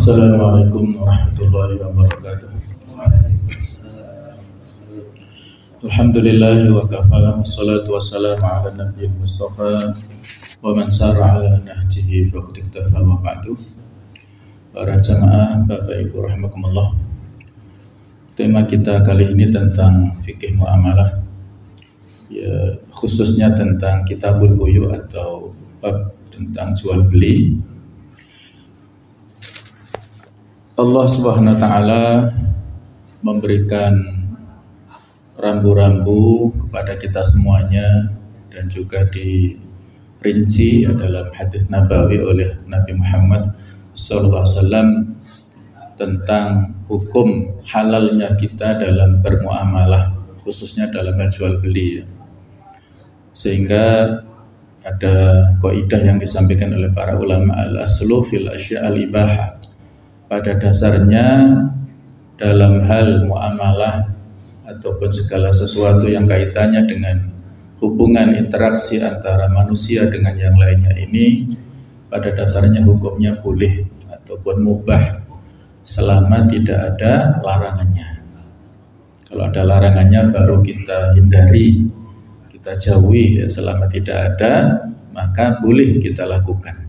Assalamualaikum warahmatullahi wabarakatuh. Alhamdulillah wa kafa, wassalatu wassalamu ala nabiyil mustafa wa man sara ala nahjihi faqad iktafa, wa ba'du. Para jamaah, Bapak Ibu rahimakumullah. Tema kita kali ini tentang fikih muamalah, ya, khususnya tentang kitabul buyu atau bab tentang jual beli. Allah Subhanahu wa taala memberikan rambu-rambu kepada kita semuanya, dan juga dirinci dalam hadis nabawi oleh Nabi Muhammad SAW tentang hukum halalnya kita dalam bermuamalah, khususnya dalam jual beli. Sehingga ada kaidah yang disampaikan oleh para ulama, al-aslu fil asya'al ibahah. Pada dasarnya dalam hal muamalah ataupun segala sesuatu yang kaitannya dengan hubungan interaksi antara manusia dengan yang lainnya ini, pada dasarnya hukumnya boleh ataupun mubah selama tidak ada larangannya. Kalau ada larangannya baru kita hindari, kita jauhi. Selama tidak ada maka boleh kita lakukan.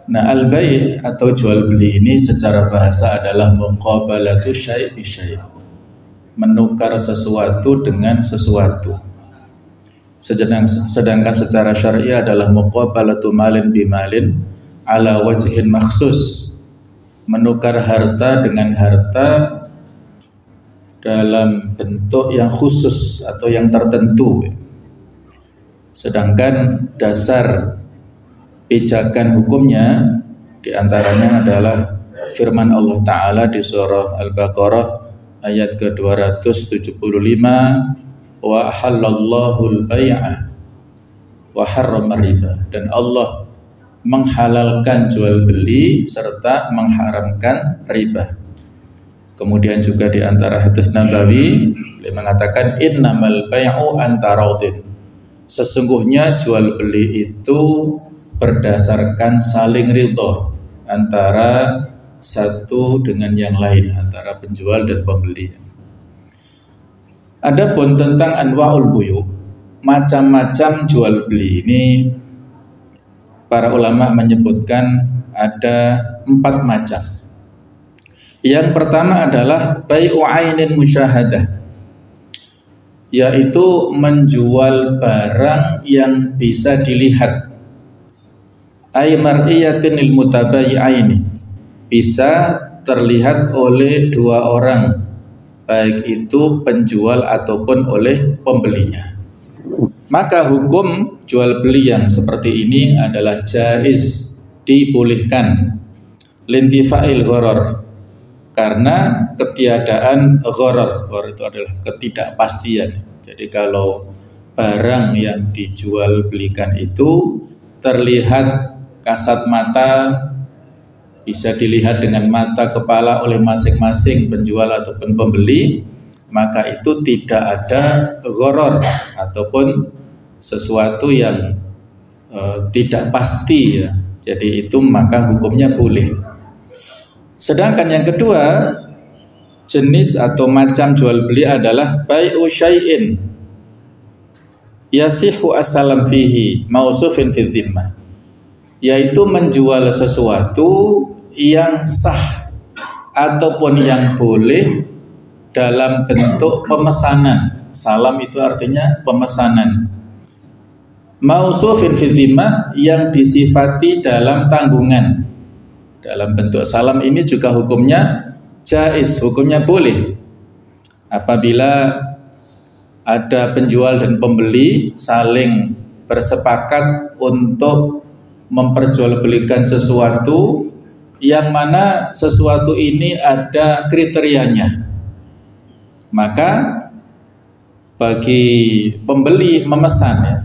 Nah, al-bai' atau jual beli ini secara bahasa adalah muqabalatu syai' bi syai', menukar sesuatu dengan sesuatu. Sedangkan secara syar'i adalah muqabalatu malin bi malin ala wajhin makhsus, menukar harta dengan harta dalam bentuk yang khusus atau yang tertentu. Sedangkan dasar pijakan hukumnya diantaranya adalah firman Allah Ta'ala di surah Al-Baqarah ayat ke-275, wa ahallallahu al-bai'a wa harrama riba, dan Allah menghalalkan jual beli serta mengharamkan riba. Kemudian juga di antara hadis nabawi beliau mengatakan innamal bai'u antaraudin, sesungguhnya jual beli itu berdasarkan saling ridho antara satu dengan yang lain, antara penjual dan pembeli. Adapun tentang anwa'ul buyu, macam-macam jual beli ini para ulama menyebutkan ada 4 macam. Yang pertama adalah bai'u ainin musyahadah, yaitu menjual barang yang bisa dilihat. Ay mar'iyatin lil mutabayyi'aini, bisa terlihat oleh dua orang, baik itu penjual ataupun oleh pembelinya. Maka hukum jual beli yang seperti ini adalah jaiz, dibolehkan, lintifa'il gharar, karena ketiadaan gharar. Gharar itu adalah ketidakpastian. Jadi kalau barang yang dijual belikan itu terlihat kasat mata, bisa dilihat dengan mata kepala oleh masing-masing penjual ataupun pembeli, maka itu tidak ada gharar ataupun sesuatu yang tidak pasti, ya. Jadi itu maka hukumnya boleh. Sedangkan yang kedua, jenis atau macam jual beli adalah bai'u syai'in yasihu as-salam fihi mausufin fi dhimmah, yaitu menjual sesuatu yang sah ataupun yang boleh dalam bentuk pemesanan. Salam itu artinya pemesanan. Mausufin fi dhimmah, yang disifati dalam tanggungan. Dalam bentuk salam ini juga hukumnya jaiz, hukumnya boleh. Apabila ada penjual dan pembeli saling bersepakat untuk memperjualbelikan sesuatu yang mana sesuatu ini ada kriterianya, maka bagi pembeli memesan, ya,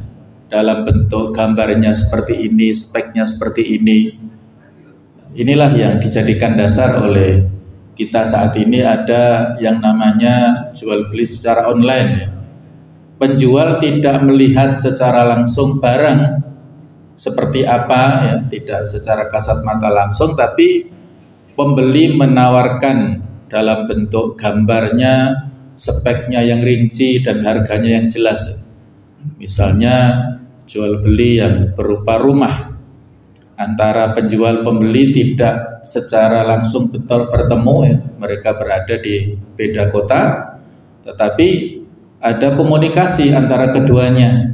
dalam bentuk gambarnya seperti ini, speknya seperti ini. Inilah yang dijadikan dasar oleh kita saat ini. Ada yang namanya jual beli secara online, ya. Penjual tidak melihat secara langsung barang seperti apa, ya, tidak secara kasat mata langsung, tapi pembeli menawarkan dalam bentuk gambarnya, speknya yang rinci dan harganya yang jelas. Misalnya jual beli yang berupa rumah, antara penjual pembeli tidak secara langsung bertemu ya, mereka berada di beda kota, tetapi ada komunikasi antara keduanya.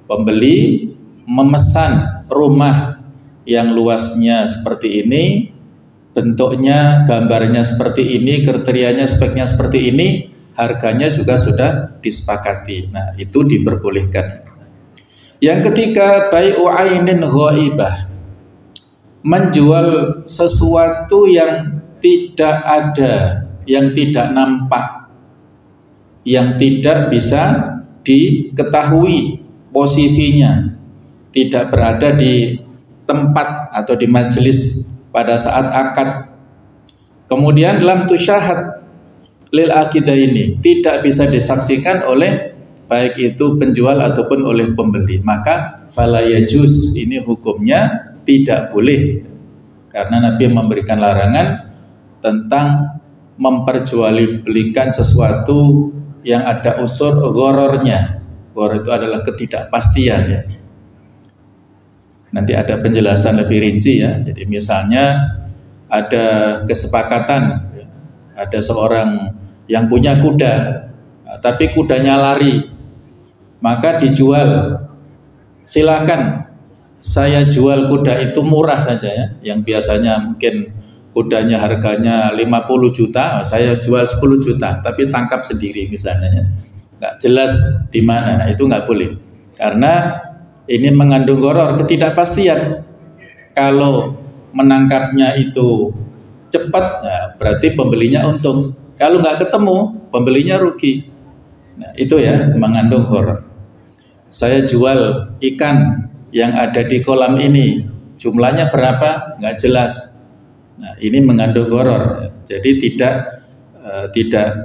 Pembeli memesan rumah yang luasnya seperti ini, bentuknya, gambarnya seperti ini, kriterianya, speknya seperti ini, harganya juga sudah disepakati. Nah, itu diperbolehkan. Yang ketiga, bai'u ainin ghaibah, menjual sesuatu yang tidak ada, yang tidak nampak, yang tidak bisa diketahui posisinya, tidak berada di tempat atau di majelis pada saat akad. Kemudian lam tusyahad lil aqidah, ini tidak bisa disaksikan oleh baik itu penjual ataupun oleh pembeli, maka fala yajuz, ini hukumnya tidak boleh, karena Nabi memberikan larangan tentang memperjualbelikan sesuatu yang ada unsur ghorornya. Ghoror itu adalah ketidakpastian ya. Nanti ada penjelasan lebih rinci ya. Jadi misalnya ada kesepakatan ya, ada seorang yang punya kuda, tapi kudanya lari, maka dijual. Silakan saya jual kuda itu murah saja ya, yang biasanya mungkin kudanya harganya 50 juta, saya jual 10 juta, tapi tangkap sendiri misalnya ya. Nggak jelas di mana. Nah, itu nggak boleh, karena ini mengandung gharar, ketidakpastian. Kalau menangkapnya itu cepat, nah, berarti pembelinya untung. Kalau nggak ketemu, pembelinya rugi. Nah, itu ya, mengandung gharar. Saya jual ikan yang ada di kolam ini, jumlahnya berapa? Nggak jelas. Nah, ini mengandung gharar. Jadi tidak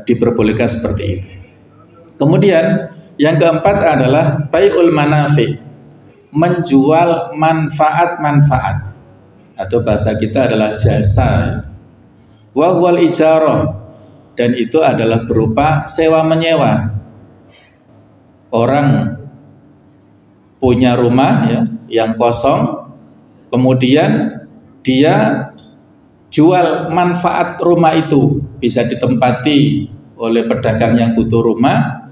diperbolehkan seperti itu. Kemudian yang keempat adalah bai'ul manafi, menjual manfaat-manfaat, atau bahasa kita adalah jasa. Wa huwal ijarah, dan itu adalah berupa sewa menyewa. Orang punya rumah ya, yang kosong, kemudian dia jual manfaat rumah itu, bisa ditempati oleh pedagang yang butuh rumah,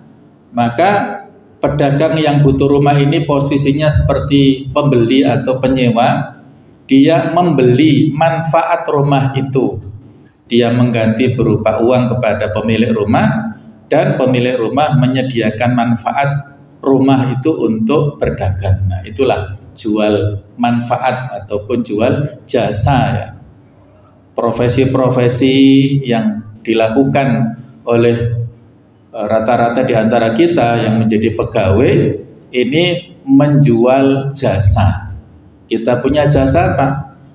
maka pedagang yang butuh rumah ini posisinya seperti pembeli atau penyewa. Dia membeli manfaat rumah itu, dia mengganti berupa uang kepada pemilik rumah, dan pemilik rumah menyediakan manfaat rumah itu untuk berdagang. Nah, itulah jual manfaat ataupun jual jasa ya. Profesi-profesi yang dilakukan oleh rata-rata di antara kita yang menjadi pegawai ini menjual jasa. Kita punya jasa apa?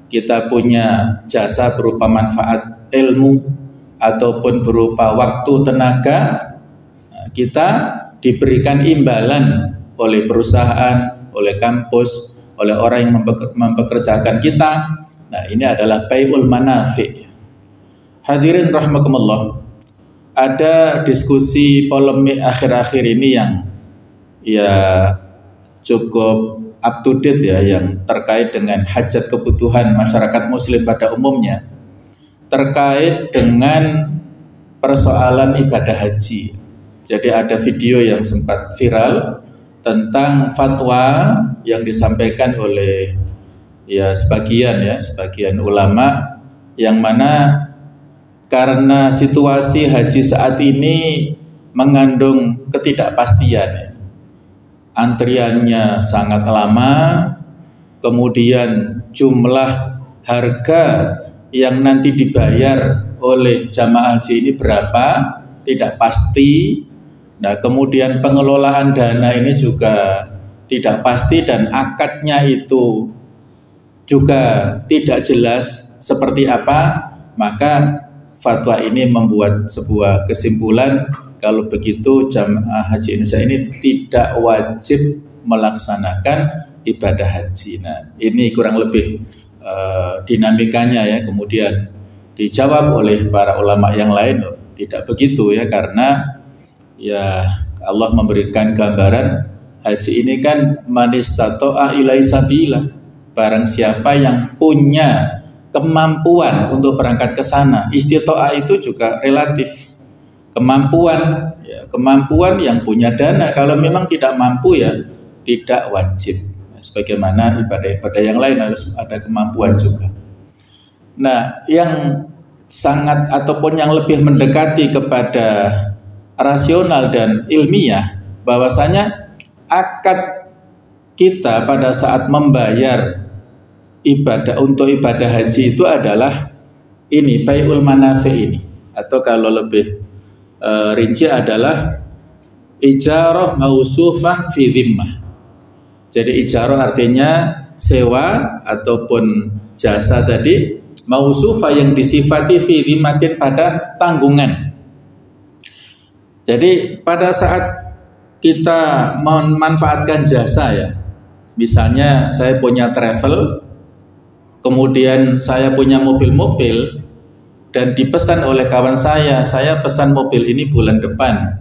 Kita punya jasa berupa manfaat ilmu ataupun berupa waktu, tenaga. Nah, kita diberikan imbalan oleh perusahaan, oleh kampus, oleh orang yang mempekerjakan kita. Nah, ini adalah bai'ul manafi. Hadirin rahimakumullah, ada diskusi polemik akhir-akhir ini yang ya cukup up to date ya, yang terkait dengan hajat kebutuhan masyarakat muslim pada umumnya, terkait dengan persoalan ibadah haji. Jadi ada video yang sempat viral tentang fatwa yang disampaikan oleh sebagian ulama, yang mana karena situasi haji saat ini mengandung ketidakpastian, antriannya sangat lama, kemudian jumlah harga yang nanti dibayar oleh jamaah haji ini berapa tidak pasti. Nah, kemudian pengelolaan dana ini juga tidak pasti, dan akadnya itu juga tidak jelas seperti apa. Maka fatwa ini membuat sebuah kesimpulan, kalau begitu jamaah haji Indonesia ini tidak wajib melaksanakan ibadah haji. Nah, ini kurang lebih dinamikanya ya, kemudian dijawab oleh para ulama yang lain, tidak begitu ya, karena ya Allah memberikan gambaran haji ini kan manistato'a ilai sabila, barang siapa yang punya kemampuan untuk berangkat ke sana. Istito'a itu juga relatif, kemampuan ya, kemampuan yang punya dana. Kalau memang tidak mampu ya tidak wajib, sebagaimana ibadah-ibadah yang lain harus ada kemampuan juga. Nah, yang sangat ataupun yang lebih mendekati kepada rasional dan ilmiah, bahwasanya akad kita pada saat membayar ibadah untuk ibadah haji itu adalah ini bai'ul manafi ini, atau kalau lebih rinci adalah ijarah mausufah fi dhimmah. Jadi ijarah artinya sewa ataupun jasa tadi, mausufah yang disifati fi dhimmatin pada tanggungan. Jadi pada saat kita memanfaatkan jasa ya, misalnya saya punya travel, kemudian saya punya mobil-mobil dan dipesan oleh kawan saya pesan mobil ini bulan depan,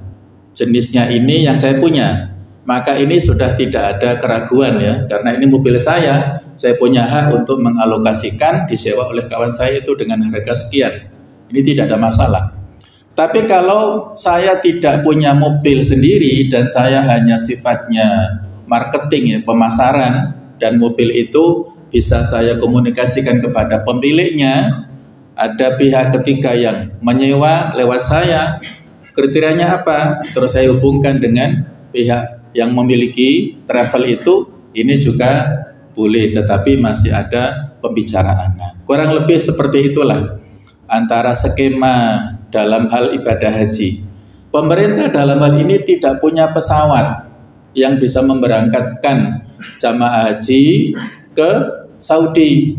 jenisnya ini yang saya punya, maka ini sudah tidak ada keraguan ya, karena ini mobil saya punya hak untuk mengalokasikan disewa oleh kawan saya itu dengan harga sekian, ini tidak ada masalah. Tapi kalau saya tidak punya mobil sendiri dan saya hanya sifatnya marketing ya, pemasaran, dan mobil itu bisa saya komunikasikan kepada pemiliknya, ada pihak ketiga yang menyewa lewat saya, kriterianya apa, terus saya hubungkan dengan pihak yang memiliki travel itu, ini juga boleh, tetapi masih ada pembicaraan. Nah, kurang lebih seperti itulah antara skema dalam hal ibadah haji. Pemerintah dalam hal ini tidak punya pesawat yang bisa memberangkatkan jamaah haji ke Saudi,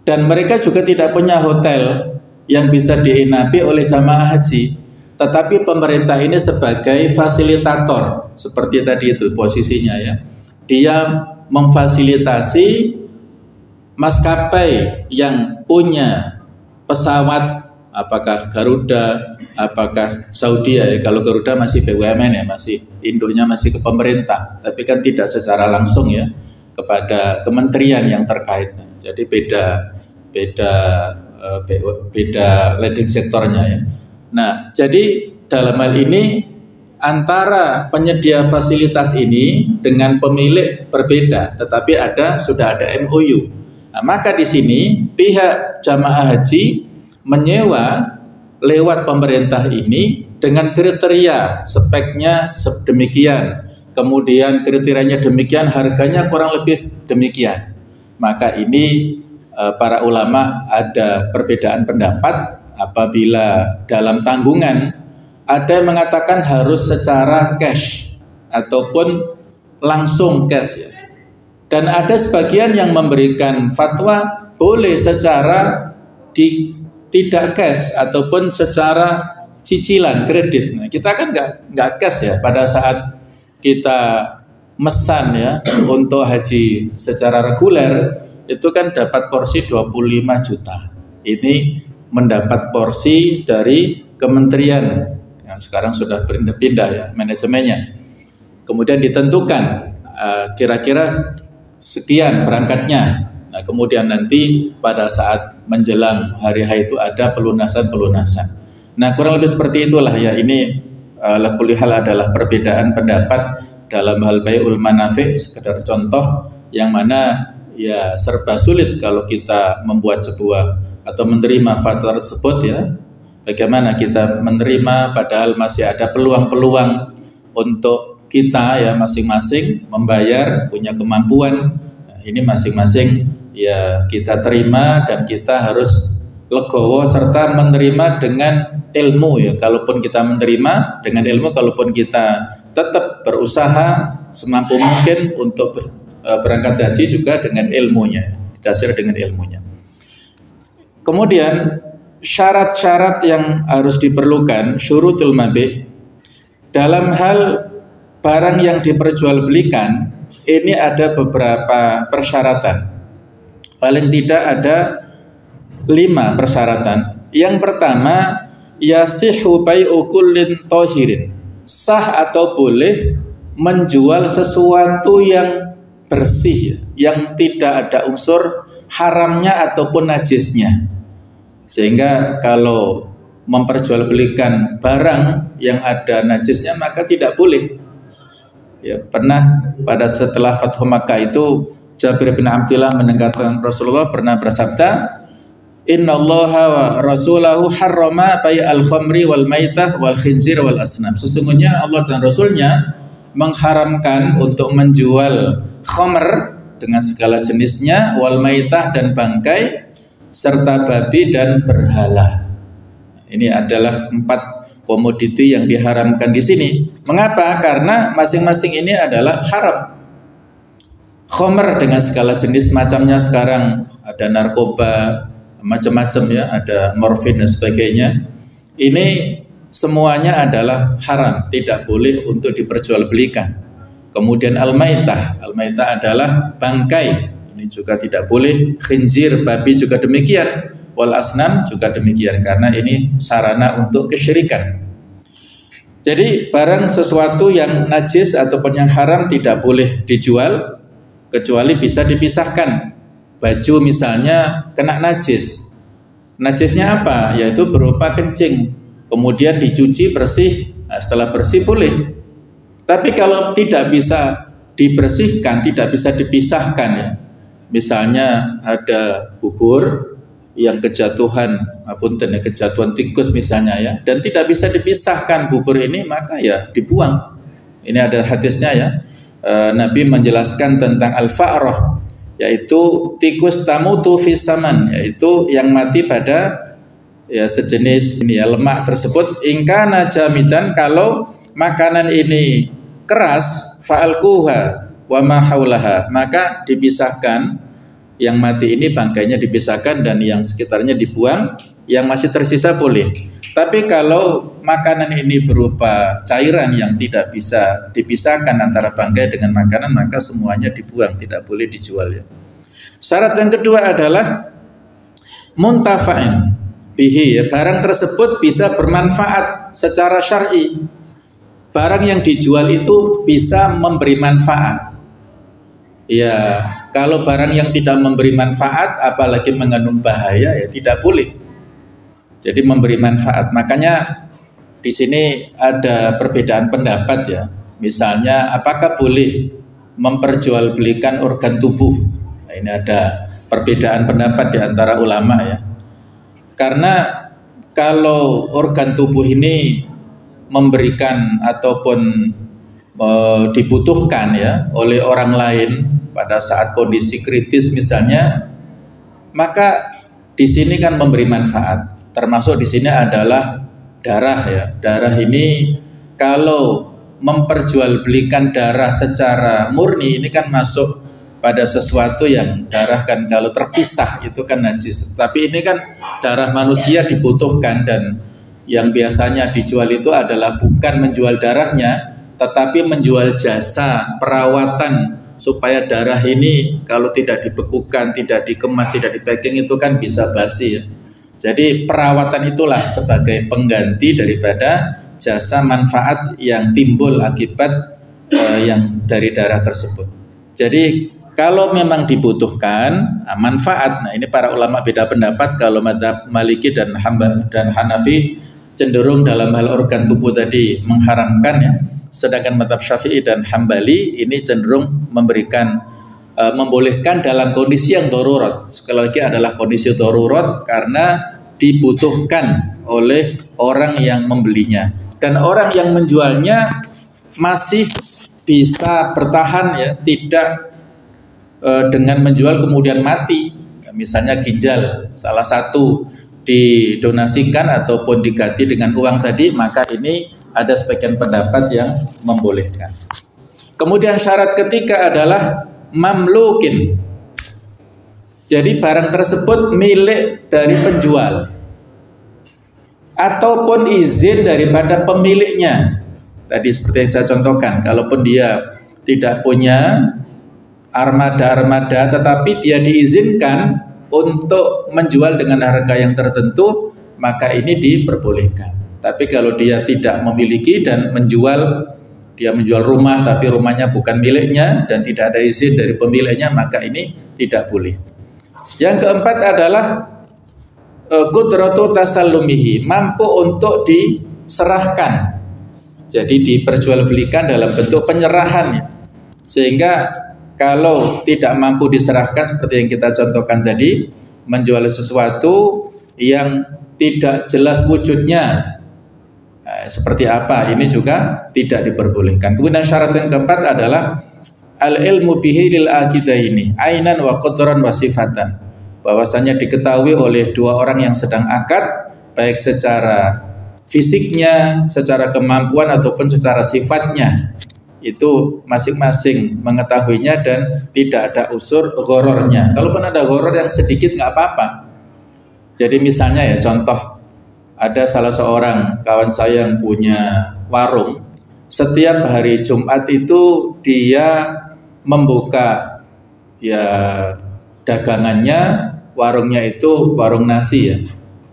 dan mereka juga tidak punya hotel yang bisa diinapi oleh jamaah haji. Tetapi pemerintah ini sebagai fasilitator, seperti tadi itu posisinya ya, dia memfasilitasi maskapai yang punya pesawat, apakah Garuda, apakah Saudi ya. Kalau Garuda masih BUMN ya, masih induknya masih ke pemerintah, tapi kan tidak secara langsung ya kepada kementerian yang terkait. Jadi beda leading sektornya ya. Nah, jadi dalam hal ini antara penyedia fasilitas ini dengan pemilik berbeda, tetapi sudah ada MOU. Nah, maka di sini pihak jamaah haji menyewa lewat pemerintah ini dengan kriteria speknya sedemikian, kemudian kriterianya demikian, harganya kurang lebih demikian. Maka ini para ulama ada perbedaan pendapat apabila dalam tanggungan ada yang mengatakan harus secara cash ataupun langsung cash ya. Dan ada sebagian yang memberikan fatwa boleh secara tidak cash ataupun secara cicilan kredit. Nah, kita kan nggak cash ya pada saat kita mesan ya untuk haji secara reguler, itu kan dapat porsi 25 juta. Ini mendapat porsi dari kementerian yang sekarang sudah pindah ya manajemennya. Kemudian ditentukan kira-kira sekian berangkatnya. Nah, kemudian nanti pada saat menjelang hari H itu ada pelunasan-pelunasan. Nah, kurang lebih seperti itulah ya. Ini lakuli hal adalah perbedaan pendapat dalam hal bai'ul manafi', sekedar contoh yang mana ya serba sulit kalau kita membuat sebuah atau menerima fatwa tersebut ya. Bagaimana kita menerima padahal masih ada peluang-peluang untuk kita ya masing-masing membayar, punya kemampuan. Nah, ini masing-masing ya kita terima dan kita harus legowo serta menerima dengan ilmu ya. Kalaupun kita menerima dengan ilmu, kalaupun kita tetap berusaha semampu mungkin untuk berangkat haji juga dengan ilmunya, didasari dengan ilmunya. Kemudian syarat-syarat yang harus diperlukan, syurutul mabi' dalam hal barang yang diperjualbelikan, ini ada beberapa persyaratan. Paling tidak ada 5 persyaratan. Yang pertama, yasihu bai'u kullin tahirin. Sah atau boleh menjual sesuatu yang bersih, yang tidak ada unsur haramnya ataupun najisnya. Sehingga kalau memperjualbelikan barang yang ada najisnya maka tidak boleh. Ya, pernah pada setelah Fathu Makkah itu Jabir bin Abdullah mendengarkan Rasulullah pernah bersabda, Innallaha wa rasulahu harrama bai'al khamri wal maitah wal khinzir wal asnam. Sesungguhnya Allah dan Rasulnya mengharamkan untuk menjual khamr dengan segala jenisnya, wal maitah dan bangkai, serta babi dan berhala. Ini adalah 4 komoditi yang diharamkan di sini. Mengapa? Karena masing-masing ini adalah haram. Khamr dengan segala jenis macamnya, sekarang ada narkoba macam-macam ya, ada morfin dan sebagainya. Ini semuanya adalah haram, tidak boleh untuk diperjualbelikan. Kemudian al-maitah adalah bangkai, ini juga tidak boleh. Khinzir, babi juga demikian. Wal asnam juga demikian, karena ini sarana untuk kesyirikan. Jadi barang sesuatu yang najis ataupun yang haram tidak boleh dijual, kecuali bisa dipisahkan. Baju misalnya kena najis. Najisnya apa? Yaitu berupa kencing. Kemudian dicuci bersih. Nah, setelah bersih boleh. Tapi kalau tidak bisa dibersihkan, tidak bisa dipisahkan ya. Misalnya ada bubur yang kejatuhan tikus misalnya ya, dan tidak bisa dipisahkan bubur ini, maka ya dibuang. Ini ada hadisnya ya. Nabi menjelaskan tentang al-fa'rah, yaitu tikus tamutu fis saman, yaitu yang mati pada ya sejenis ini ya, lemak tersebut. Ingkana jamidan, kalau makanan ini keras, fa'alquha wa ma haulaha, maka dipisahkan. Yang mati ini bangkainya dipisahkan dan yang sekitarnya dibuang, yang masih tersisa boleh. Tapi kalau makanan ini berupa cairan yang tidak bisa dipisahkan antara bangkai dengan makanan, maka semuanya dibuang, tidak boleh dijual ya. Syarat yang kedua adalah muntafa'in bihi, barang tersebut bisa bermanfaat secara syar'i. Barang yang dijual itu bisa memberi manfaat. Ya, kalau barang yang tidak memberi manfaat, apalagi mengandung bahaya, ya tidak boleh. Jadi memberi manfaat. Makanya di sini ada perbedaan pendapat ya. Misalnya, apakah boleh memperjualbelikan organ tubuh? Nah, ini ada perbedaan pendapat di antara ulama ya. Karena kalau organ tubuh ini memberikan ataupun dibutuhkan ya oleh orang lain pada saat kondisi kritis misalnya, maka di sini kan memberi manfaat. Termasuk di sini adalah darah ya. Darah ini kalau memperjualbelikan darah secara murni, ini kan masuk pada sesuatu yang darah kan kalau terpisah itu kan najis. Tapi ini kan darah manusia dibutuhkan, dan yang biasanya dijual itu adalah bukan menjual darahnya, tetapi menjual jasa perawatan supaya darah ini kalau tidak dibekukan, tidak dikemas, tidak dipacking itu kan bisa basi ya. Jadi perawatan itulah sebagai pengganti daripada jasa manfaat yang timbul akibat yang dari darah tersebut. Jadi kalau memang dibutuhkan manfaat, nah ini para ulama beda pendapat. Kalau mazhab Maliki dan Hanafi cenderung dalam hal organ tubuh tadi mengharamkan ya. Sedangkan mazhab Syafi'i dan Hambali ini cenderung memberikan membolehkan dalam kondisi yang darurat. Sekali lagi adalah kondisi darurat karena dibutuhkan oleh orang yang membelinya, dan orang yang menjualnya masih bisa bertahan ya, tidak dengan menjual kemudian mati. Misalnya ginjal salah satu didonasikan ataupun diganti dengan uang tadi, maka ini ada sebagian pendapat yang membolehkan. Kemudian syarat ketiga adalah mamlukin. Jadi barang tersebut milik dari penjual ataupun izin daripada pemiliknya. Tadi seperti yang saya contohkan, kalaupun dia tidak punya armada-armada, tetapi dia diizinkan untuk menjual dengan harga yang tertentu, maka ini diperbolehkan. Tapi kalau dia tidak memiliki dan dia menjual rumah tapi rumahnya bukan miliknya dan tidak ada izin dari pemiliknya, maka ini tidak boleh. Yang keempat adalah qudratu tasallumihi, mampu untuk diserahkan. Jadi diperjualbelikan dalam bentuk penyerahan. Sehingga kalau tidak mampu diserahkan seperti yang kita contohkan tadi, menjual sesuatu yang tidak jelas wujudnya seperti apa, ini juga tidak diperbolehkan. Kemudian syarat yang keempat adalah al-ilmu bihi lil aqidaini ainan wa qadran wa sifatan, bahwasanya diketahui oleh dua orang yang sedang akad, baik secara fisiknya, secara kemampuan ataupun secara sifatnya, itu masing-masing mengetahuinya dan tidak ada unsur ghorornya. Kalaupun ada ghoror yang sedikit nggak apa-apa. Jadi misalnya ya contoh, ada salah seorang kawan saya yang punya warung. Setiap hari Jumat itu dia membuka ya dagangannya, warungnya itu warung nasi ya,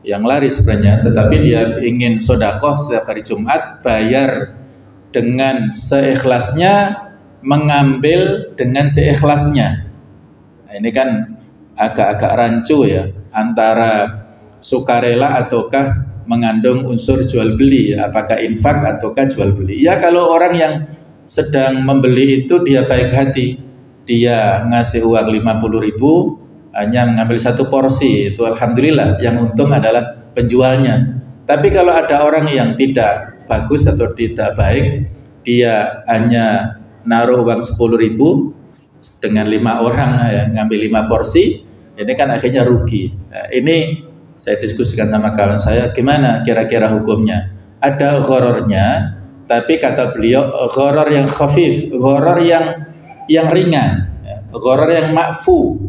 yang laris sebenarnya, tetapi dia ingin sedekah setiap hari Jumat, bayar dengan seikhlasnya, mengambil dengan seikhlasnya. Nah, ini kan agak-agak rancu ya, antara sukarela ataukah mengandung unsur jual beli, apakah infak ataukah jual beli. Ya kalau orang yang sedang membeli itu dia baik hati, dia ngasih uang 50.000 hanya mengambil satu porsi, itu alhamdulillah, yang untung adalah penjualnya. Tapi kalau ada orang yang tidak bagus atau tidak baik, dia hanya naruh uang 10.000 dengan 5 orang ya, ngambil 5 porsi, ini kan akhirnya rugi. Nah, ini saya diskusikan sama kawan saya, gimana kira-kira hukumnya? Ada ghorornya, tapi kata beliau ghoror yang khafif, ghoror yang ringan, ghoror yang ma'fu.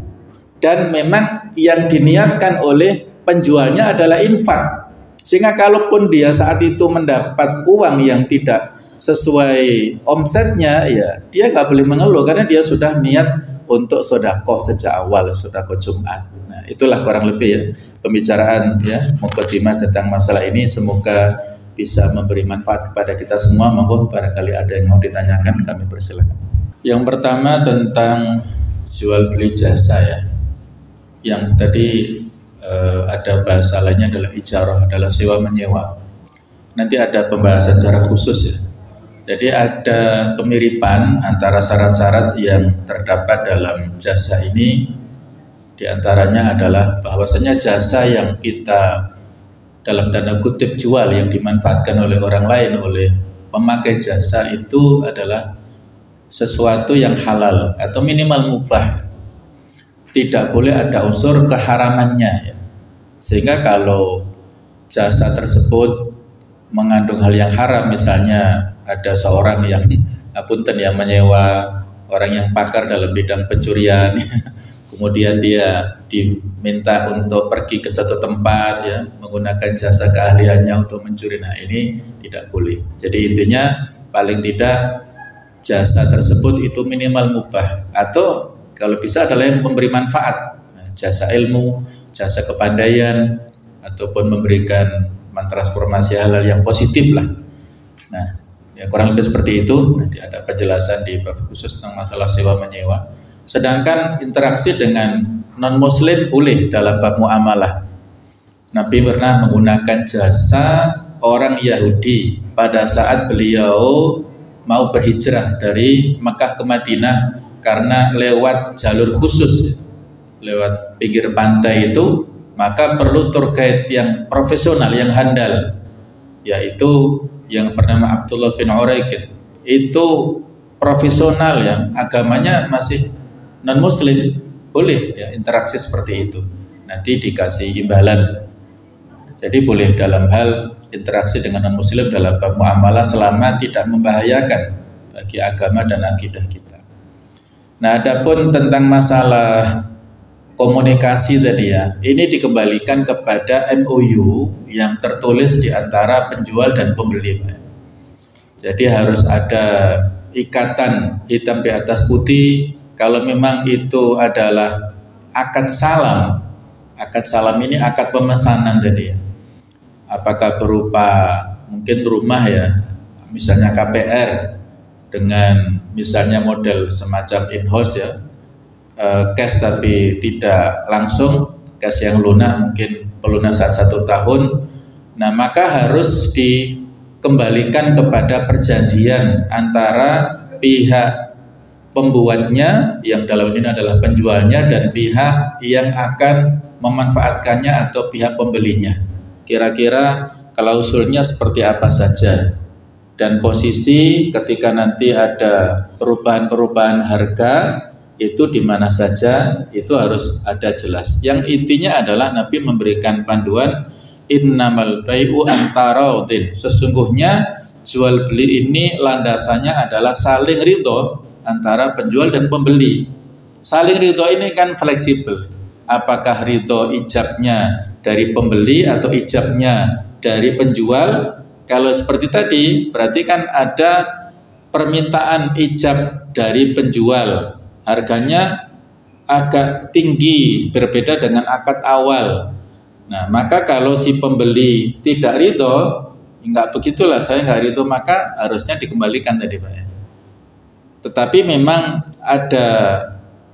Dan memang yang diniatkan oleh penjualnya adalah infak, sehingga kalaupun dia saat itu mendapat uang yang tidak sesuai omsetnya, ya dia nggak boleh mengeluh karena dia sudah niat untuk sedekah sejak awal, sedekah Jumat. Nah, itulah kurang lebih ya pembicaraan ya mukadimah tentang masalah ini. Semoga bisa memberi manfaat kepada kita semua. Monggo barangkali ada yang mau ditanyakan, kami persilakan. Yang pertama tentang jual beli jasa ya. Yang tadi ada bahasa lainnya adalah ijarah, adalah sewa menyewa. Nanti ada pembahasan secara khusus ya. Jadi ada kemiripan antara syarat-syarat yang terdapat dalam jasa ini. Di antaranya adalah bahwasanya jasa yang kita dalam tanda kutip jual, yang dimanfaatkan oleh orang lain, oleh pemakai jasa, itu adalah sesuatu yang halal atau minimal mubah. Tidak boleh ada unsur keharamannya ya. Sehingga kalau jasa tersebut mengandung hal yang haram, misalnya ada seorang yang yang menyewa orang yang pakar dalam bidang pencurian, kemudian dia diminta untuk pergi ke satu tempat ya, menggunakan jasa keahliannya untuk mencuri. Nah, ini tidak boleh. Jadi intinya paling tidak jasa tersebut itu minimal mubah, atau kalau bisa adalah yang memberi manfaat, jasa ilmu, jasa kepandaian, ataupun memberikan transformasi halal yang positif lah. Nah, ya kurang lebih seperti itu. Nanti ada penjelasan di bab khusus tentang masalah sewa menyewa. Sedangkan interaksi dengan non muslim boleh dalam bab muamalah. Nabi pernah menggunakan jasa orang Yahudi pada saat beliau mau berhijrah dari Mekah ke Madinah, karena lewat jalur khusus, lewat pinggir pantai itu, maka perlu tour guide yang profesional, yang handal, yaitu yang bernama Abdullah bin Uraikid. Itu profesional yang agamanya masih non muslim, boleh ya interaksi seperti itu, nanti dikasih imbalan. Jadi boleh dalam hal interaksi dengan non muslim dalam bab muamalah selama tidak membahayakan bagi agama dan akidah kita. Nah, adapun tentang masalah komunikasi tadi ya, ini dikembalikan kepada MOU yang tertulis di antara penjual dan pembeli. Jadi harus ada ikatan hitam di atas putih, Kalau memang itu adalah akad salam ini akad pemesanan tadi ya. Apakah berupa mungkin rumah ya, misalnya KPR dengan misalnya model semacam in-house ya, cash tapi tidak langsung, cash yang lunak mungkin pelunasan 1 tahun. Nah maka harus dikembalikan kepada perjanjian antara pihak pembuatnya yang dalam ini adalah penjualnya dan pihak yang akan memanfaatkannya atau pihak pembelinya. Kira-kira klausulnya seperti apa saja, dan posisi ketika nanti ada perubahan-perubahan harga itu di mana saja, itu harus ada jelas. Yang intinya adalah Nabi memberikan panduan innamal bai'u antaraudin. Sesungguhnya jual beli ini landasannya adalah saling ridho antara penjual dan pembeli. Saling ridho ini kan fleksibel. Apakah ridho ijabnya dari pembeli atau ijabnya dari penjual? Kalau seperti tadi berarti kan ada permintaan ijab dari penjual, harganya agak tinggi berbeda dengan akad awal. Nah maka kalau si pembeli tidak ridho, enggak begitulah saya enggak ridho, maka harusnya dikembalikan tadi Pak ya. Tetapi memang ada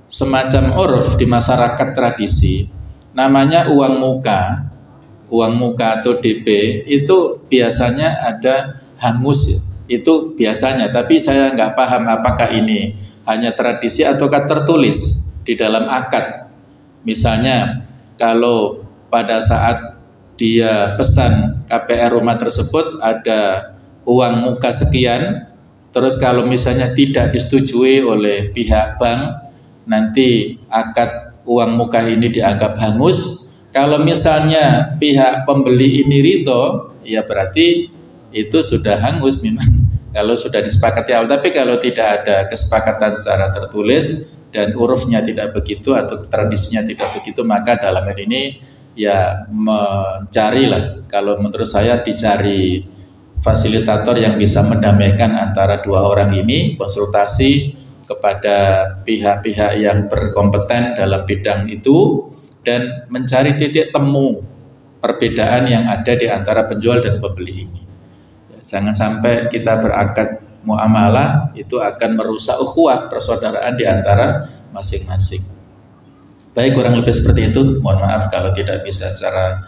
semacam uruf di masyarakat tradisi, namanya uang muka atau DP itu biasanya ada hangus ya. Itu biasanya, tapi saya nggak paham apakah ini hanya tradisi ataukah tertulis di dalam akad. Misalnya kalau pada saat dia pesan KPR rumah tersebut ada uang muka sekian, terus kalau misalnya tidak disetujui oleh pihak bank, nanti akad uang muka ini dianggap hangus. Kalau misalnya pihak pembeli ini ridho, ya berarti itu sudah hangus memang kalau sudah disepakati awal. Tapi kalau tidak ada kesepakatan secara tertulis dan urufnya tidak begitu atau tradisinya tidak begitu, maka dalam hal ini ya mencarilah, kalau menurut saya dicari fasilitator yang bisa mendamaikan antara dua orang ini, konsultasi kepada pihak-pihak yang berkompeten dalam bidang itu dan mencari titik temu perbedaan yang ada di antara penjual dan pembeli ini. Jangan sampai kita berakad muamalah itu akan merusak ukhuwah persaudaraan di antara masing-masing. Baik, kurang lebih seperti itu. Mohon maaf kalau tidak bisa secara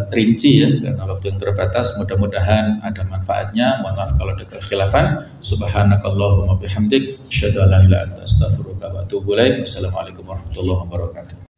rinci ya, karena waktu yang terbatas. Mudah-mudahan ada manfaatnya. Mohon maaf kalau ada kekhilafan. Subhanakallahumma bihamdik, asyhadu an la ilaha illa anta, astaghfiruka wa atubu ilaik. Wassalamualaikum warahmatullahi wabarakatuh.